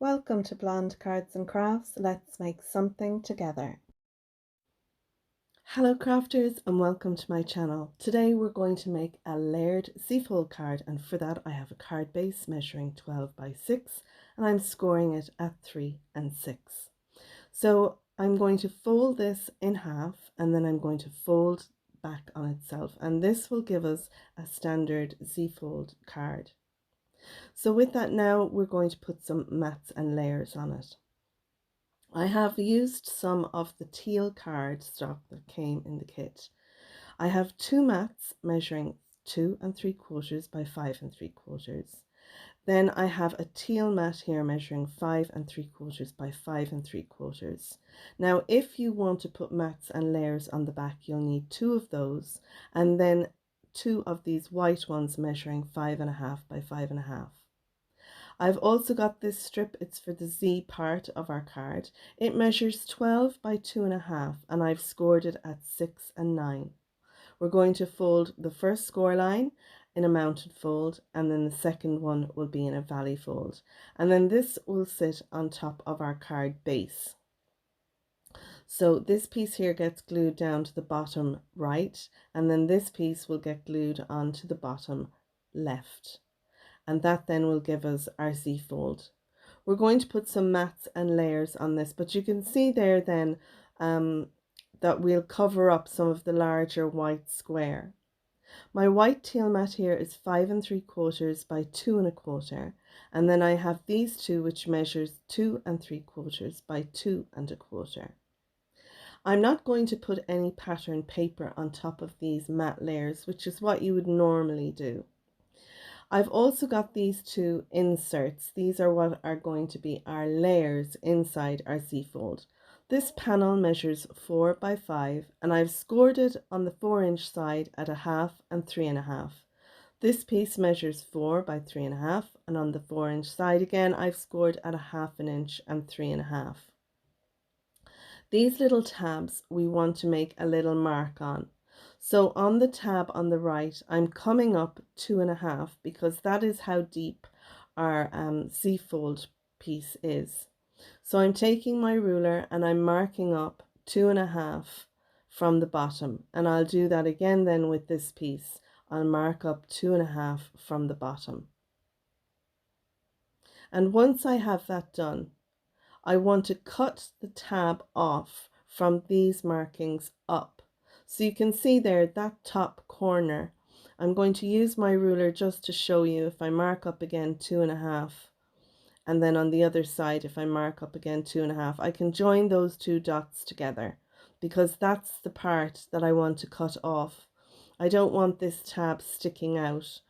Welcome to Blonde Cards and Crafts. Let's make something together. Hello crafters and welcome to my channel. Today we're going to make a layered Z-fold card, and for that I have a card base measuring 12 by 6 and I'm scoring it at 3 and 6. So I'm going to fold this in half and then I'm going to fold back on itself, and this will give us a standard Z-fold card. So with that, now we're going to put some mats and layers on it. I have used some of the teal card stock that came in the kit. I have two mats measuring 2 3/4 by 5 3/4. Then I have a teal mat here measuring 5 3/4 by 5 3/4. Now if you want to put mats and layers on the back, you'll need two of those, and then two of these white ones measuring 5.5 by 5.5. I've also got this strip, it's for the Z part of our card. It measures 12 by 2.5 and I've scored it at 6 and 9. We're going to fold the first score line in a mounted fold, and then the second one will be in a valley fold. And then this will sit on top of our card base. So this piece here gets glued down to the bottom right, and then this piece will get glued onto the bottom left. And that then will give us our Z fold. We're going to put some mats and layers on this, but you can see there then that we'll cover up some of the larger white square. My white teal mat here is 5 3/4 by 2 1/4, and then I have these two which measures 2 3/4 by 2 1/4. I'm not going to put any pattern paper on top of these mat layers, which is what you would normally do. I've also got these two inserts. These are what are going to be our layers inside our Z-fold. This panel measures 4 by 5 and I've scored it on the 4-inch side at 1/2 and 3.5. This piece measures 4 by 3.5 and on the 4-inch side again I've scored at 1/2 inch and 3.5. These little tabs we want to make a little mark on. So on the tab on the right, I'm coming up 2.5 because that is how deep our Z-fold piece is. So I'm taking my ruler and I'm marking up 2.5 from the bottom, and I'll do that again then with this piece. I'll mark up 2.5 from the bottom. And once I have that done, I want to cut the tab off from these markings up. So you can see there that top corner. I'm going to use my ruler just to show you. If I mark up again 2.5, and then on the other side if I mark up again 2.5, I can join those two dots together because that's the part that I want to cut off. I don't want this tab sticking out.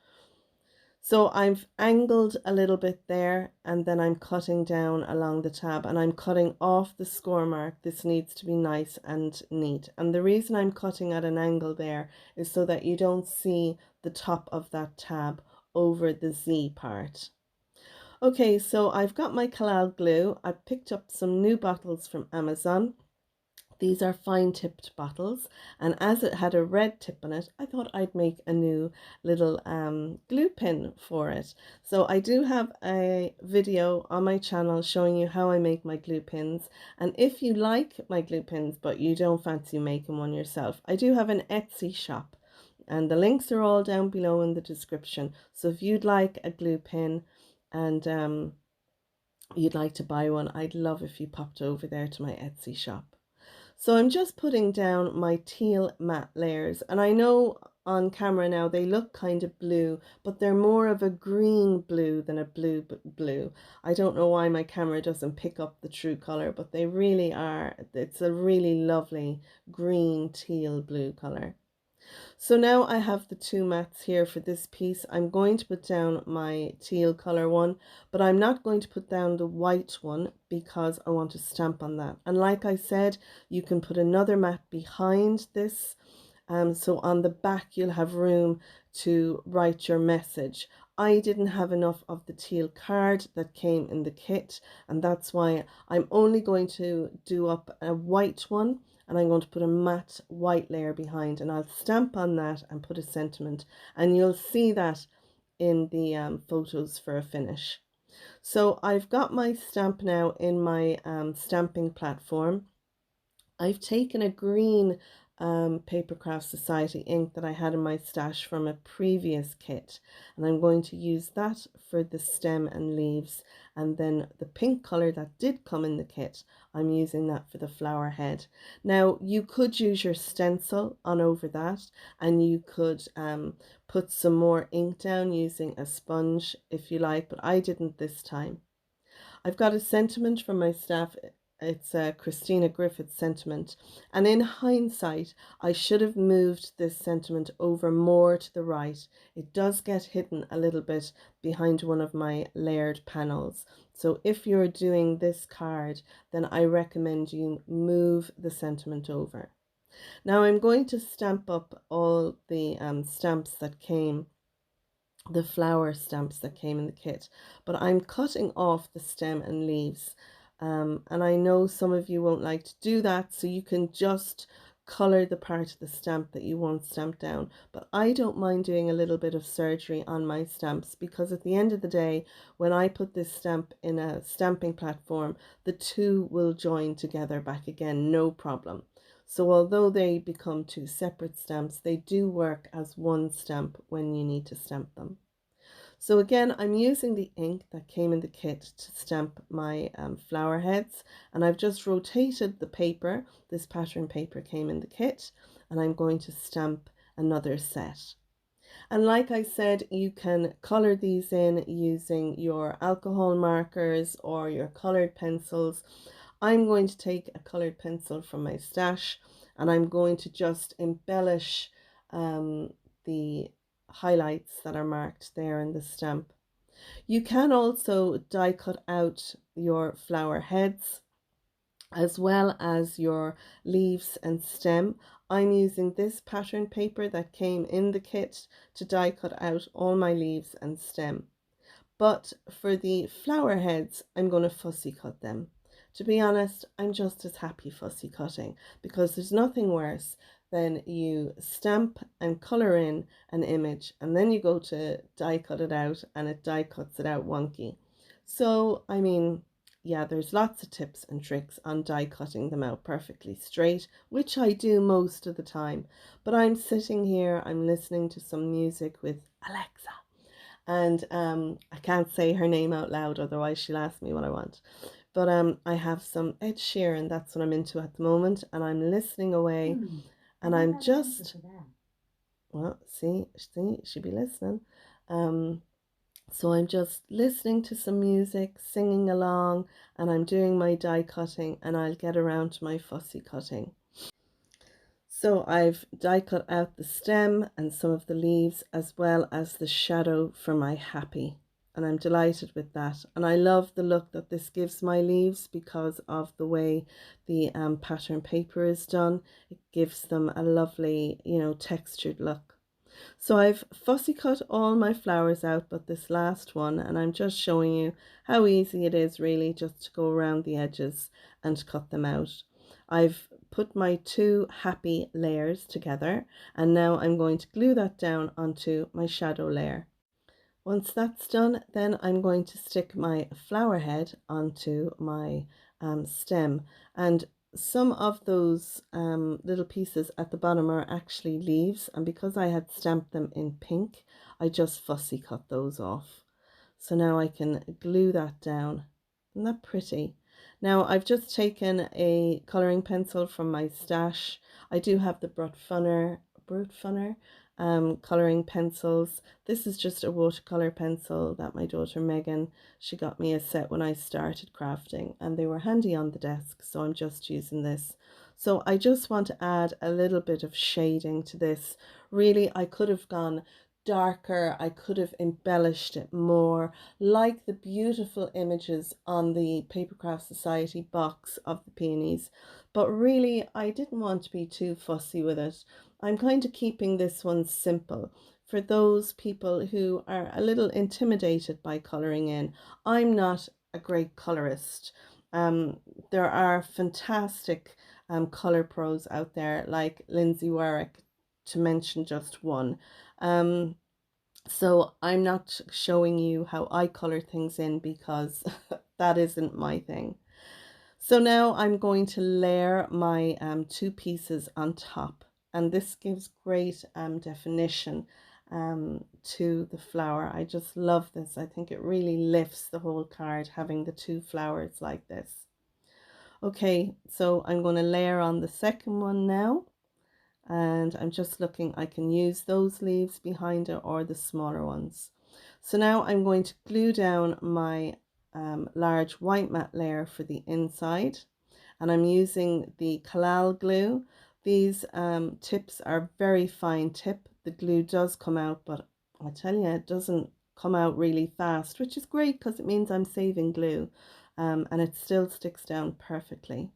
So I've angled a little bit there, and then I'm cutting down along the tab and I'm cutting off the score mark. This needs to be nice and neat. And the reason I'm cutting at an angle there is so that you don't see the top of that tab over the Z part. Okay, so I've got my Kalal glue. I picked up some new bottles from Amazon. These are fine tipped bottles, and as it had a red tip on it, I thought I'd make a new little glue pin for it. So I do have a video on my channel showing you how I make my glue pins, and if you like my glue pins but you don't fancy making one yourself, I do have an Etsy shop and the links are all down below in the description. So if you'd like a glue pin and you'd like to buy one, I'd love if you popped over there to my Etsy shop. So I'm just putting down my teal matte layers, and I know on camera now they look kind of blue, but they're more of a green blue than a blue. I don't know why my camera doesn't pick up the true color, but they really are. It's a really lovely green teal blue color. So now I have the two mats here for this piece. I'm going to put down my teal color one, but I'm not going to put down the white one because I want to stamp on that. And like I said, you can put another mat behind this. So on the back you'll have room to write your message. I didn't have enough of the teal card that came in the kit, and that's why I'm only going to do up a white one, and I'm going to put a matte white layer behind, and I'll stamp on that and put a sentiment, and you'll see that in the photos for a finish. So I've got my stamp now in my stamping platform. I've taken a green Papercraft Society ink that I had in my stash from a previous kit, and I'm going to use that for the stem and leaves, and then the pink color that did come in the kit, I'm using that for the flower head. Now you could use your stencil on over that, and you could put some more ink down using a sponge if you like, but I didn't this time. I've got a sentiment from my staff. It's a Christina Griffith sentiment. And in hindsight, I should have moved this sentiment over more to the right. It does get hidden a little bit behind one of my layered panels. So if you're doing this card, then I recommend you move the sentiment over. Now I'm going to stamp up all the stamps that came, the flower stamps that came in the kit, but I'm cutting off the stem and leaves, and I know some of you won't like to do that, so you can just color the part of the stamp that you want stamped down. But I don't mind doing a little bit of surgery on my stamps, because at the end of the day, when I put this stamp in a stamping platform, the two will join together back again, no problem. So although they become two separate stamps, they do work as one stamp when you need to stamp them. So again, I'm using the ink that came in the kit to stamp my flower heads, and I've just rotated the paper. This pattern paper came in the kit, and I'm going to stamp another set. And like I said, you can color these in using your alcohol markers or your colored pencils. I'm going to take a colored pencil from my stash, and I'm going to just embellish the highlights that are marked there in the stamp. You can also die cut out your flower heads as well as your leaves and stem. I'm using this pattern paper that came in the kit to die cut out all my leaves and stem. But for the flower heads, I'm going to fussy cut them. To be honest, I'm just as happy fussy cutting, because there's nothing worse than you stamp and colour in an image and then you go to die cut it out and it die cuts it out wonky. So, I mean, yeah, there's lots of tips and tricks on die cutting them out perfectly straight, which I do most of the time. But I'm sitting here, I'm listening to some music with Alexa, and I can't say her name out loud, otherwise she'll ask me what I want. But I have some Ed Sheeran, that's what I'm into at the moment, and I'm listening away, and I'm just, well, see, she'll be listening. So I'm just listening to some music, singing along, and I'm doing my die cutting, and I'll get around to my fussy cutting. So I've die cut out the stem and some of the leaves, as well as the shadow for my happy, and I'm delighted with that. And I love the look that this gives my leaves because of the way the pattern paper is done. It gives them a lovely, you know, textured look. So I've fussy cut all my flowers out but this last one, and I'm just showing you how easy it is really just to go around the edges and cut them out. I've put my two happy layers together, and now I'm going to glue that down onto my shadow layer. Once that's done, then I'm going to stick my flower head onto my stem, and some of those little pieces at the bottom are actually leaves, and because I had stamped them in pink, I just fussy cut those off. So now I can glue that down. Isn't that pretty? Now I've just taken a colouring pencil from my stash. I do have the Brute Funner colouring pencils. This is just a watercolour pencil that my daughter Megan, she got me a set when I started crafting, and they were handy on the desk, so I'm just using this. So I just want to add a little bit of shading to this. Really, I could have gone darker, I could have embellished it more, like the beautiful images on the Papercraft Society box of the peonies, but really I didn't want to be too fussy with it. I'm kind of keeping this one simple for those people who are a little intimidated by colouring in. I'm not a great colorist. There are fantastic colour pros out there like Lindsay Warwick, to mention just one. Um, So I'm not showing you how I color things in because that isn't my thing. So now I'm going to layer my two pieces on top, and this gives great definition to the flower. I just love this. I think it really lifts the whole card having the two flowers like this. Okay, so I'm going to layer on the second one now, and I'm just looking, I can use those leaves behind it or the smaller ones. So now I'm going to glue down my large white matte layer for the inside, and I'm using the Collal glue. These tips are very fine tip. The glue does come out, but I tell you, it doesn't come out really fast, which is great because it means I'm saving glue, and it still sticks down perfectly.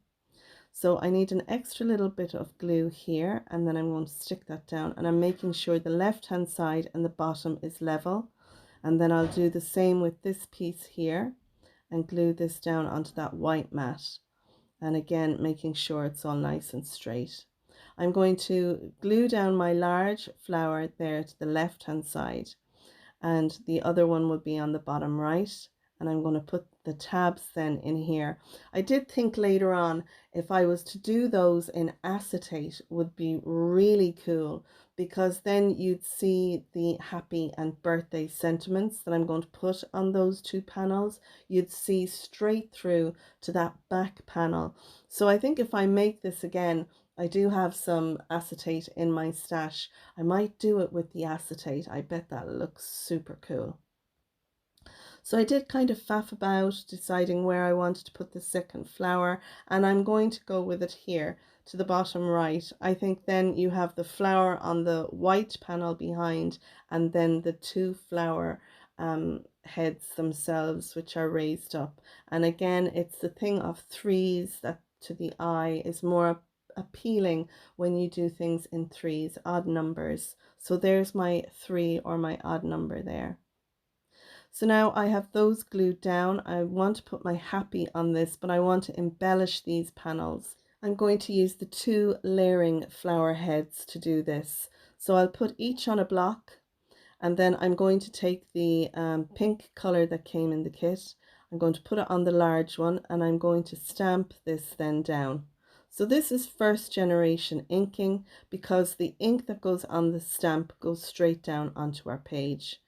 So I need an extra little bit of glue here, and then I'm going to stick that down, and I'm making sure the left hand side and the bottom is level. And then I'll do the same with this piece here and glue this down onto that white mat. And again, making sure it's all nice and straight. I'm going to glue down my large flower there to the left hand side, and the other one will be on the bottom right, and I'm going to put the tabs then in here. I did think later on if I was to do those in acetate would be really cool, because then you'd see the happy and birthday sentiments that I'm going to put on those two panels. You'd see straight through to that back panel. So I think if I make this again, I do have some acetate in my stash. I might do it with the acetate. I bet that looks super cool. So I did kind of faff about deciding where I wanted to put the second flower, and I'm going to go with it here to the bottom right. I think then you have the flower on the white panel behind, and then the two flower heads themselves, which are raised up. And again, it's the thing of threes that to the eye is more appealing when you do things in threes, odd numbers. So there's my 3 or my odd number there. So now I have those glued down. I want to put my happy on this, but I want to embellish these panels. I'm going to use the 2 layering flower heads to do this. So I'll put each on a block, and then I'm going to take the pink color that came in the kit. I'm going to put it on the large one, and I'm going to stamp this then down. So this is first generation inking, because the ink that goes on the stamp goes straight down onto our page.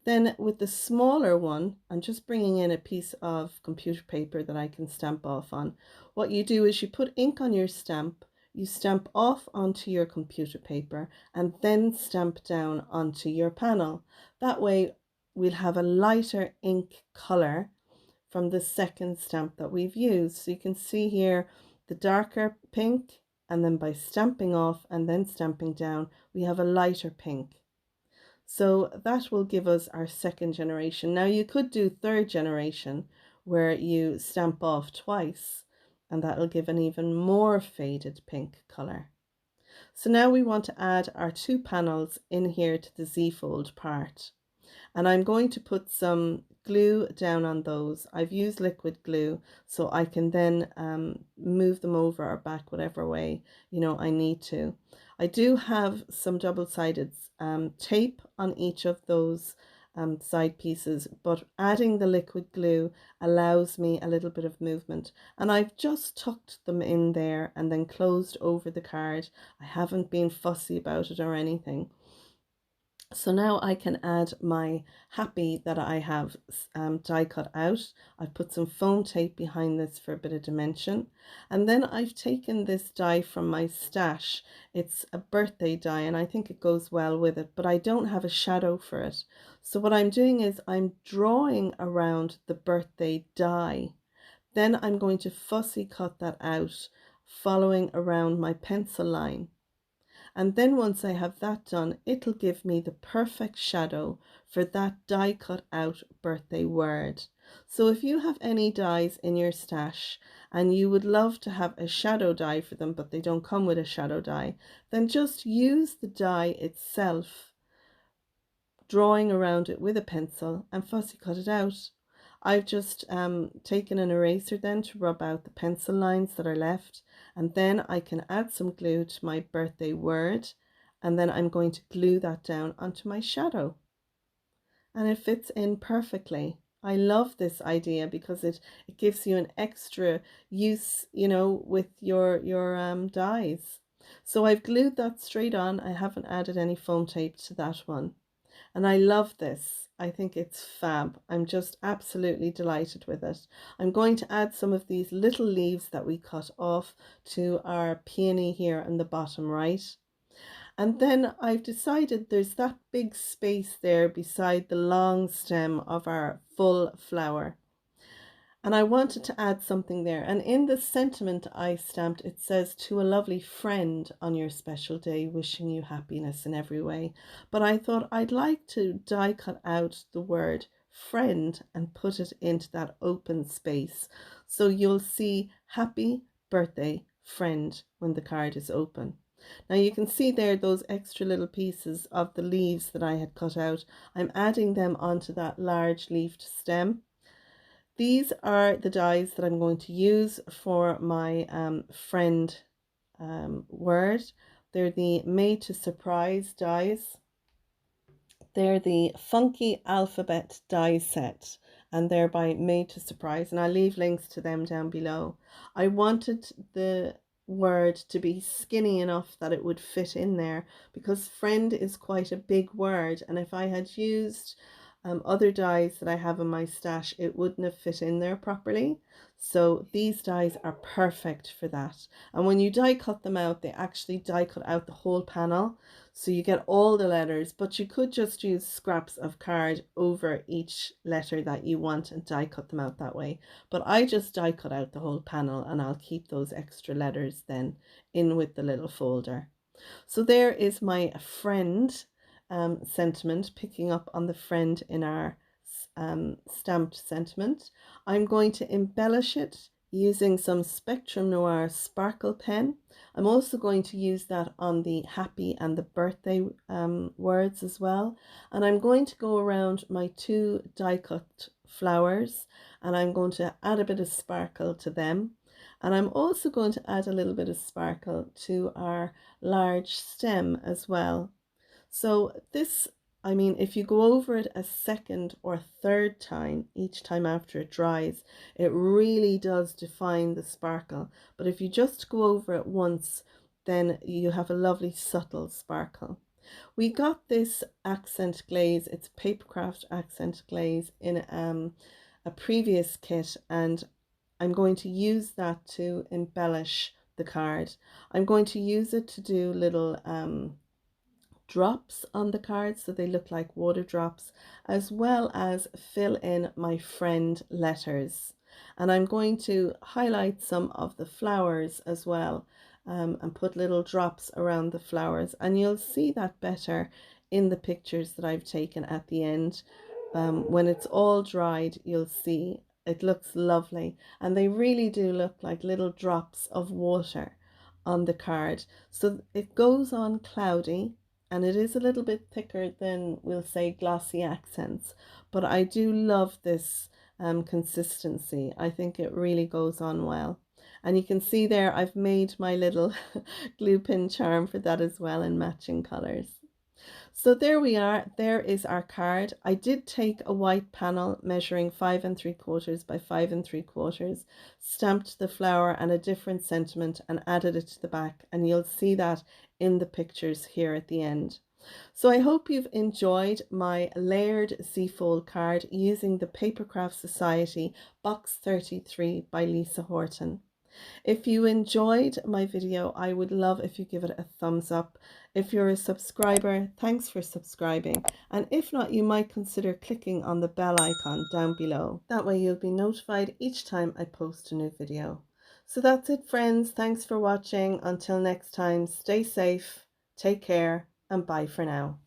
Then with the smaller one, I'm just bringing in a piece of computer paper that I can stamp off on. What you do is you put ink on your stamp, you stamp off onto your computer paper, and then stamp down onto your panel. That way we'll have a lighter ink color from the second stamp that we've used. So you can see here the darker pink, and then by stamping off and then stamping down, we have a lighter pink. So that will give us our second generation. Now you could do third generation where you stamp off twice, and that'll give an even more faded pink color. So now we want to add our 2 panels in here to the Z-fold part. And I'm going to put some glue down on those. I've used liquid glue, so I can then move them over or back whatever way I need to. I do have some double-sided tape on each of those side pieces, but adding the liquid glue allows me a little bit of movement, and I've just tucked them in there and then closed over the card. I haven't been fussy about it or anything. So now I can add my happy that I have die cut out. I've put some foam tape behind this for a bit of dimension. And then I've taken this die from my stash. It's a birthday die, and I think it goes well with it, but I don't have a shadow for it. So what I'm doing is I'm drawing around the birthday die. Then I'm going to fussy cut that out, following around my pencil line. And then once I have that done, it'll give me the perfect shadow for that die cut out birthday word. So if you have any dies in your stash and you would love to have a shadow die for them, but they don't come with a shadow die, then just use the die itself, drawing around it with a pencil, and fussy cut it out. I've just taken an eraser then to rub out the pencil lines that are left, and then I can add some glue to my birthday word, and then I'm going to glue that down onto my shadow. and it fits in perfectly. I love this idea because it gives you an extra use, you know, with your dies. So I've glued that straight on. I haven't added any foam tape to that one. And I love this. I think it's fab. I'm just absolutely delighted with it. I'm going to add some of these little leaves that we cut off to our peony here on the bottom right. And then I've decided there's that big space there beside the long stem of our full flower. And I wanted to add something there. And in the sentiment I stamped, it says, "To a lovely friend on your special day, wishing you happiness in every way." But I thought I'd like to die cut out the word friend and put it into that open space. So you'll see happy birthday friend when the card is open. Now you can see there those extra little pieces of the leaves that I had cut out. I'm adding them onto that large leafed stem. These are the dies that I'm going to use for my friend word. They're the Made to Surprise dies. They're the Funky Alphabet die set, and they're by Made to Surprise, and I'll leave links to them down below. I wanted the word to be skinny enough that it would fit in there, because friend is quite a big word, and if I had used other dies that I have in my stash, it wouldn't have fit in there properly. So these dies are perfect for that. And when you die cut them out, they actually die cut out the whole panel, so you get all the letters, but you could just use scraps of card over each letter that you want and die cut them out that way. But I just die cut out the whole panel, and I'll keep those extra letters then in with the little folder. So there is my friend sentiment, picking up on the friend in our stamped sentiment. I'm going to embellish it using some Spectrum Noir sparkle pen. I'm also going to use that on the happy and the birthday words as well. And I'm going to go around my two die cut flowers, and I'm going to add a bit of sparkle to them. And I'm also going to add a little bit of sparkle to our large stem as well. So this, I mean, if you go over it a second or third time, each time after it dries, it really does define the sparkle. But if you just go over it once, then you have a lovely subtle sparkle. We got this accent glaze, it's Papercraft accent glaze, in a previous kit, and I'm going to use that to embellish the card. I'm going to use it to do little drops on the cards so they look like water drops, as well as fill in my friend letters. And I'm going to highlight some of the flowers as well, and put little drops around the flowers, and you'll see that better in the pictures that I've taken at the end. When it's all dried, you'll see it looks lovely, and they really do look like little drops of water on the card. So it goes on cloudy, and it is a little bit thicker than, we'll say, glossy accents, but I do love this consistency. I think it really goes on well. And you can see there I've made my little glue pin charm for that as well in matching colors. So there we are, there is our card. I did take a white panel measuring 5 3/4 by 5 3/4, stamped the flower and a different sentiment and added it to the back, and you'll see that in the pictures here at the end. So I hope you've enjoyed my layered Z-fold card using the Papercraft Society box 33 by Lisa Horton. If you enjoyed my video, I would love if you give it a thumbs up. If you're a subscriber, thanks for subscribing. And if not, you might consider clicking on the bell icon down below. That way you'll be notified each time I post a new video. So that's it, friends. Thanks for watching. Until next time, stay safe, take care, and bye for now.